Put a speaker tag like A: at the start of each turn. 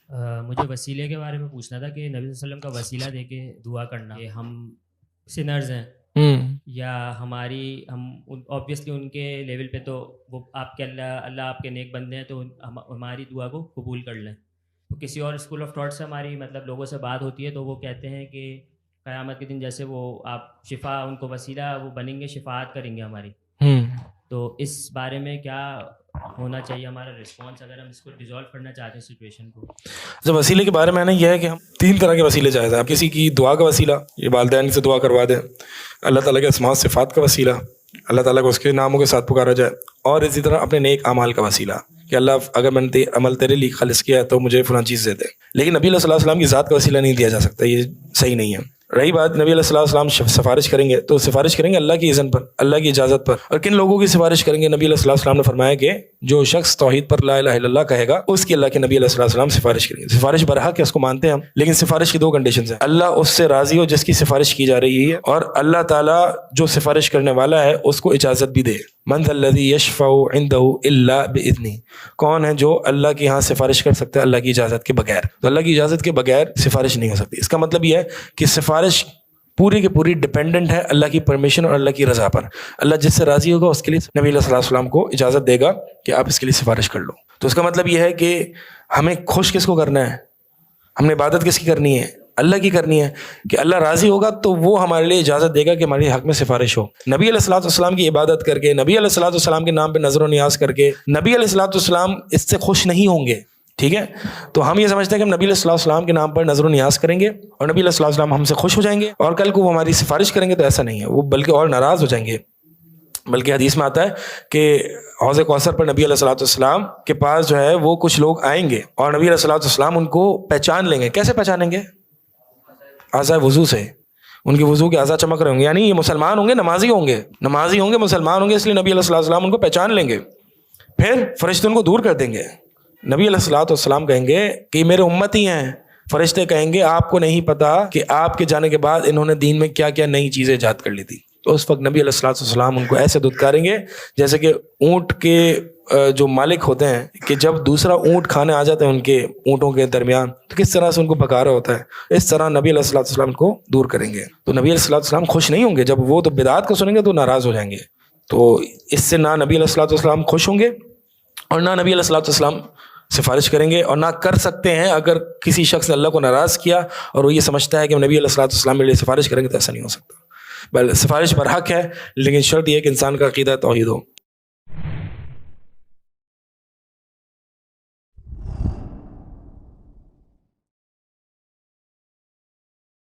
A: مجھے وسیلے کے بارے میں پوچھنا تھا کہ نبی صلی اللہ علیہ وسلم کا وسیلہ دے کے دعا کرنا کہ ہم سنرز ہیں یا ہم آبویسلی ان کے لیول پہ تو وہ آپ کے اللہ آپ کے نیک بندے ہیں تو ہماری دعا کو قبول کر لیں. تو کسی اور اسکول آف تھاٹ سے ہماری مطلب لوگوں سے بات ہوتی ہے تو وہ کہتے ہیں کہ قیامت کے دن جیسے وہ آپ شفا ان کو وسیلہ وہ بنیں گے، شفاعت کریں گے ہماری. تو اس بارے میں کیا ہونا چاہیے ہمارا رسپانس اگر ہم اس کو ڈیزالو کرنا چاہتے ہیں سچویشن کو؟
B: جب وسیلے کے بارے میں نا یہ ہے کہ ہم 3 طرح کے وسیلے جائز ہیں. کسی کی دعا کا وسیلہ، یہ والدین سے دعا کروا دیں، اللہ تعالیٰ کے اسماء صفات کا وسیلہ، اللہ تعالیٰ کو اس کے ناموں کے ساتھ پکارا جائے، اور اسی طرح اپنے نیک اعمال کا وسیلہ کہ اللہ اگر میں نے عمل تیرے لیے خالص کیا ہے تو مجھے فلاں چیز دے دے. لیکن نبی علیہ الصلوۃ والسلام کی ذات کا وسیلہ نہیں دیا جا سکتا، یہ صحیح نہیں ہے. رہی بات نبی علیہ الصلوۃ والسلام سفارش کریں گے تو سفارش کریں گے اللہ کی اذن پر، اللہ کی اجازت پر. اور کن لوگوں کی سفارش کریں گے؟ نبی علیہ الصلوۃ والسلام نے فرمایا کہ جو شخص توحید پر لا الہ الا اللہ کہے گا اس کی اللہ کے نبی علیہ الصلوۃ والسلام سفارش کریں گے. سفارش برحق ہے، اس کو مانتے ہیں ہم، لیکن سفارش کی 2 کنڈیشنز ہیں. اللہ اس سے راضی ہو جس کی سفارش کی جا رہی ہے، اور اللہ تعالیٰ جو سفارش کرنے والا ہے اس کو اجازت بھی دے. من ذا الذی یشفع عنده الا باذنہ، کون ہے جو اللہ کے ہاں سفارش کر سکتا ہے اللہ کی اجازت کے بغیر؟ تو اللہ کی اجازت کے بغیر سفارش نہیں ہو سکتی. اس کا مطلب یہ ہے کہ سفارش پوری کی پوری ڈیپینڈنٹ ہے اللہ کی پرمیشن اور اللہ کی رضا پر. اللہ جس سے راضی ہوگا اس کے لیے نبی علیہ الصلوۃ والسلام کو اجازت دے گا کہ آپ اس کے لیے سفارش کر لو. تو اس کا مطلب یہ ہے کہ ہمیں خوش کس کو کرنا ہے؟ ہم نے عبادت کس کی کرنی ہے؟ اللہ کی کرنی ہے. کہ اللہ راضی ہوگا تو وہ ہمارے لیے اجازت دے گا کہ ہمارے حق میں سفارش ہو. نبی علیہ الصلوۃ والسلام کی عبادت کر کے، نبی علیہ الصلوۃ والسلام کے نام پہ نظر و نیاز کر کے نبی علیہ الصلوۃ والسلام اس سے خوش نہیں ہوں گے. ٹھیک ہے، تو ہم یہ سمجھتے ہیں کہ ہم نبی علیہ الصلوۃ والسلام کے نام پر نظر و نیاز کریں گے اور نبی علیہ الصلوۃ والسلام ہم سے خوش ہو جائیں گے اور کل کو وہ ہماری سفارش کریں گے. تو ایسا نہیں ہے، وہ بلکہ اور ناراض ہو جائیں گے. بلکہ حدیث میں آتا ہے کہ حوض کوثر پر نبی علیہ الصلوۃ والسلام کے پاس جو ہے وہ کچھ لوگ آئیں گے اور نبی علیہ الصلوۃ والسلام ان کو پہچان لیں گے. کیسے پہچانیں گے؟ اعضاء وضو سے. ان کے وضو کے اعضاء چمک رہے ہوں گے، یعنی یہ مسلمان ہوں گے، نمازی ہوں گے، مسلمان ہوں گے، اس لیے نبی علیہ الصلوۃ والسلام ان کو پہچان لیں گے. پھر فرشتے ان کو دور کر دیں گے. نبی علیہ الصلوۃ والسلام کہیں گے کہ میرے امتی ہیں. فرشتے کہیں گے آپ کو نہیں پتا کہ آپ کے جانے کے بعد انہوں نے دین میں کیا کیا نئی چیزیں ایجاد کر لی تھی. تو اس وقت نبی علیہ الصلوۃ والسلام ان کو ایسے دھتکاریں گے جیسے کہ اونٹ کے جو مالک ہوتے ہیں کہ جب دوسرا اونٹ کھانے آ جاتے ہیں ان کے اونٹوں کے درمیان تو کس طرح سے ان کو پکا رہا ہوتا ہے، اس طرح نبی علیہ الصلوۃ والسلام کو دور کریں گے. تو نبی علیہ الصلوۃ والسلام خوش نہیں ہوں گے. جب وہ تو بدعات کو سنیں گے تو ناراض ہو جائیں گے. تو اس سے نہ نبی علیہ الصلوۃ والسلام خوش ہوں گے اور نہ نبی علیہ الصلوۃ والسلام سفارش کریں گے، اور نہ کر سکتے ہیں. اگر کسی شخص نے اللہ کو ناراض کیا اور وہ یہ سمجھتا ہے کہ نبی علیہ الصلوۃ والسلام میرے لیے سفارش کریں گے تو ایسا نہیں ہو سکتا. بل سفارش برحق ہے، لیکن شرط یہ ہے کہ انسان کا عقیدہ توحید ہو.